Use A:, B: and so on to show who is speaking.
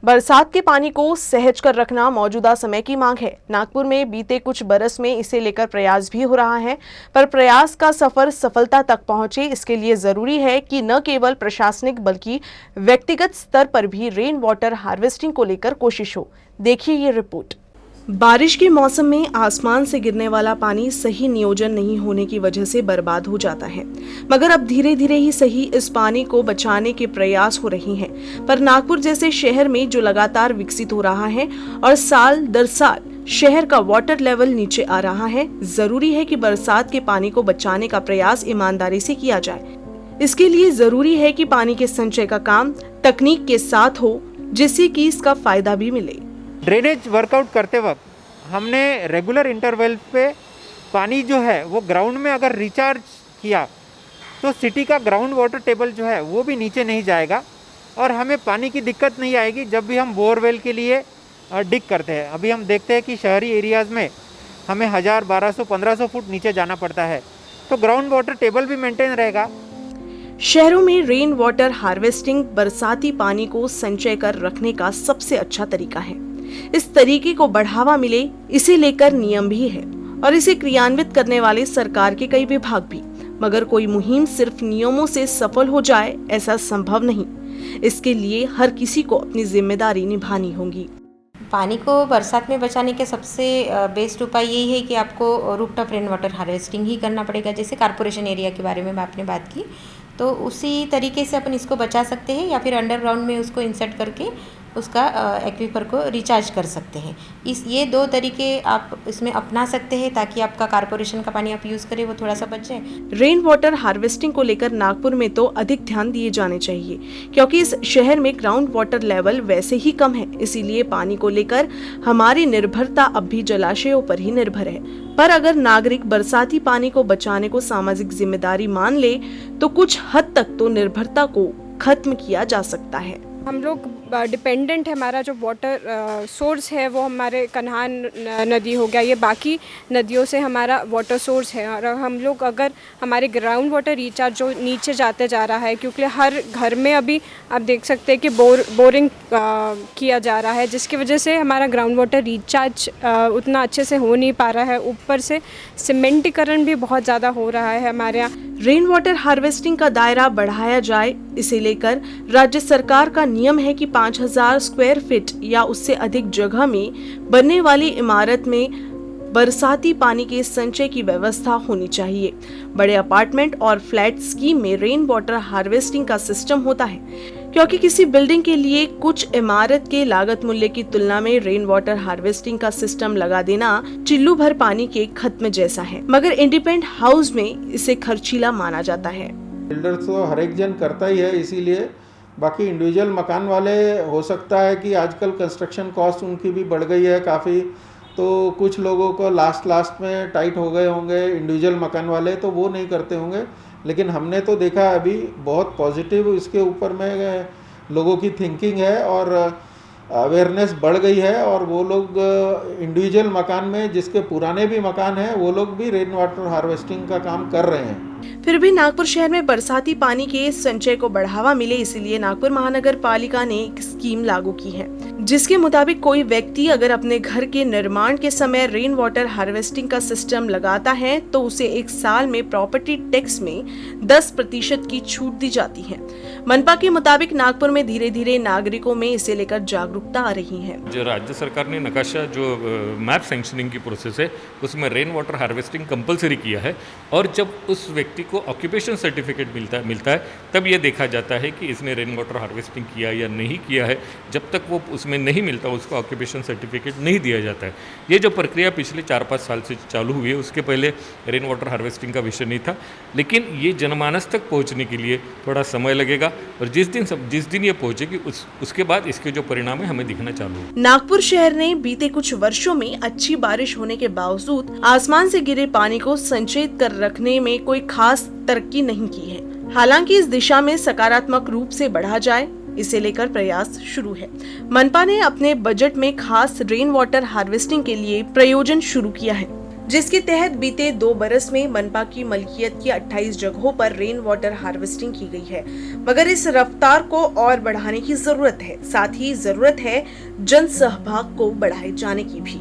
A: बरसात के पानी को सहज कर रखना मौजूदा समय की मांग है। नागपुर में बीते कुछ बरस में इसे लेकर प्रयास भी हो रहा है, पर प्रयास का सफर सफलता तक पहुंचे इसके लिए जरूरी है कि न केवल प्रशासनिक बल्कि व्यक्तिगत स्तर पर भी रेन वाटर हार्वेस्टिंग को लेकर कोशिश हो। देखिए ये रिपोर्ट। बारिश के मौसम में आसमान से गिरने वाला पानी सही नियोजन नहीं होने की वजह से बर्बाद हो जाता है, मगर अब धीरे धीरे ही सही इस पानी को बचाने के प्रयास हो रहे हैं। पर नागपुर जैसे शहर में जो लगातार विकसित हो रहा है और साल दर साल शहर का वाटर लेवल नीचे आ रहा है, जरूरी है कि बरसात के पानी को बचाने का प्रयास ईमानदारी से किया जाए। इसके लिए जरूरी है कि पानी के संचय का काम तकनीक के साथ हो, जिससे कि इसका फायदा भी मिले।
B: ड्रेनेज वर्कआउट करते वक्त हमने रेगुलर इंटरवल पे पानी जो है वो ग्राउंड में अगर रिचार्ज किया तो सिटी का ग्राउंड वाटर टेबल जो है वो भी नीचे नहीं जाएगा और हमें पानी की दिक्कत नहीं आएगी जब भी हम बोरवेल के लिए डिग करते हैं। अभी हम देखते हैं कि शहरी एरियाज़ में हमें 1000, 1200, 1500 फुट नीचे जाना पड़ता है, तो ग्राउंड वाटर टेबल भी मेंटेन रहेगा।
A: शहरों में रेन वाटर हार्वेस्टिंग बरसाती पानी को संचय कर रखने का सबसे अच्छा तरीका है। इस तरीके को बढ़ावा मिले इसे लेकर नियम भी है और इसे क्रियान्वित करने वाले सरकार के कई विभाग भी, मगर कोई मुहिम सिर्फ नियमों से सफल हो जाए ऐसा संभव नहीं। इसके लिए हर किसी को अपनी जिम्मेदारी निभानी होगी।
C: पानी को बरसात में बचाने के सबसे बेस्ट उपाय यही है कि आपको रूफटॉप रेन वाटर हार्वेस्टिंग ही करना पड़ेगा। जैसे कारपोरेशन एरिया के बारे में आपने बात की, तो उसी तरीके से अपन इसको बचा सकते हैं या फिर अंडरग्राउंड में उसको इंसर्ट करके उसका एक्वीफर को रिचार्ज कर सकते हैं। ये दो तरीके आप इसमें अपना सकते हैं ताकि आपका कारपोरेशन का पानी आप यूज़ करें वो थोड़ा सा बच जाए।
A: रेन वाटर हार्वेस्टिंग को लेकर नागपुर में तो अधिक ध्यान दिए जाने चाहिए, क्योंकि इस शहर में ग्राउंड वाटर लेवल वैसे ही कम है। इसीलिए पानी को लेकर हमारी निर्भरता अब भी जलाशयों पर ही निर्भर है। पर अगर नागरिक बरसाती पानी को बचाने को सामाजिक जिम्मेदारी मान ले तो कुछ हद तक तो निर्भरता को खत्म किया जा सकता है।
D: हम लोग डिपेंडेंट है, हमारा जो वाटर सोर्स है वो हमारे कन्हान नदी हो गया, ये बाकी नदियों से हमारा वाटर सोर्स है। और हम लोग अगर हमारे ग्राउंड वाटर रिचार्ज जो नीचे जाते जा रहा है, क्योंकि हर घर में अभी आप देख सकते हैं कि बोरिंग किया जा रहा है, जिसकी वजह से हमारा ग्राउंड वाटर रिचार्ज उतना अच्छे से हो नहीं पा रहा है। ऊपर से सीमेंटीकरण भी बहुत ज़्यादा हो रहा है हमारे यहाँ।
A: रेन वाटर हार्वेस्टिंग का दायरा बढ़ाया जाए, इसे लेकर राज्य सरकार का नियम है कि 5000 स्क्वायर फीट या उससे अधिक जगह में बनने वाली इमारत में बरसाती पानी के संचय की व्यवस्था होनी चाहिए। बड़े अपार्टमेंट और फ्लैट स्कीम में रेन वाटर हार्वेस्टिंग का सिस्टम होता है, क्योंकि किसी बिल्डिंग के लिए कुछ इमारत के लागत मूल्य की तुलना में रेन वाटर हार्वेस्टिंग का सिस्टम लगा देना चिल्लू भर पानी के खत्म जैसा है, मगर इंडिपेंडेंट हाउस में इसे खर्चीला माना जाता है।
E: बिल्डर तो हर एक जन करता ही है, इसीलिए बाकी इंडिविजुअल मकान वाले हो सकता है कि आजकल कंस्ट्रक्शन कॉस्ट उनकी भी बढ़ गई है काफ़ी, तो कुछ लोगों को लास्ट में टाइट हो गए होंगे इंडिविजुअल मकान वाले, तो वो नहीं करते होंगे। लेकिन हमने तो देखा अभी बहुत पॉजिटिव इसके ऊपर में लोगों की थिंकिंग है और अवेयरनेस बढ़ गई है, और वो लोग इंडिविजुअल मकान में जिसके पुराने भी मकान हैं वो लोग भी रेन वाटर हार्वेस्टिंग का काम कर रहे हैं।
A: फिर भी नागपुर शहर में बरसाती पानी के संचय को बढ़ावा मिले, इसीलिए नागपुर महानगर पालिका ने एक स्कीम लागू की है, जिसके मुताबिक कोई व्यक्ति अगर अपने घर के निर्माण के समय रेन वाटर हार्वेस्टिंग का सिस्टम लगाता है तो उसे 1 साल में प्रॉपर्टी टैक्स में 10% की छूट दी जाती है। मनपा के मुताबिक नागपुर में धीरे धीरे नागरिकों में इसे लेकर जागरूकता आ रही है।
F: जो राज्य सरकार ने नकाशा जो मैप सैंक्शनिंग की प्रोसेस है उसमें रेन वाटर हार्वेस्टिंग कंपलसरी किया है, और जब उस व्यक्ति को ऑक्यूपेशन सर्टिफिकेट मिलता है तब ये देखा जाता है कि इसने रेन वाटर हार्वेस्टिंग किया या नहीं किया है। जब तक वो उसमें नहीं मिलता उसको ऑक्यूपेशन सर्टिफिकेट नहीं दिया जाता है। ये जो प्रक्रिया पिछले 4-5 साल से चालू हुई है, उसके पहले रेन वाटर हार्वेस्टिंग का विषय नहीं था, लेकिन ये जनमानस तक पहुंचने के लिए थोड़ा समय लगेगा, और जिस दिन ये पहुंचेगी उसके बाद इसके जो परिणाम है हमें दिखना चालू है।
A: नागपुर शहर ने बीते कुछ वर्षों में अच्छी बारिश होने के बावजूद आसमान से गिरे पानी को संचित कर रखने में कोई खास तरक्की नहीं की है। हालांकि इस दिशा में सकारात्मक रूप से बढ़ा जाए, इसे लेकर प्रयास शुरू है। मनपा ने अपने बजट में खास रेन वाटर हार्वेस्टिंग के लिए प्रयोजन शुरू किया है, जिसके तहत बीते 2 बरस में मनपा की मलकियत की 28 जगहों पर रेन वाटर हार्वेस्टिंग की गई है, मगर इस रफ्तार को और बढ़ाने की जरूरत है। साथ ही जरूरत है जन सहभाग को बढ़ाए जाने की भी।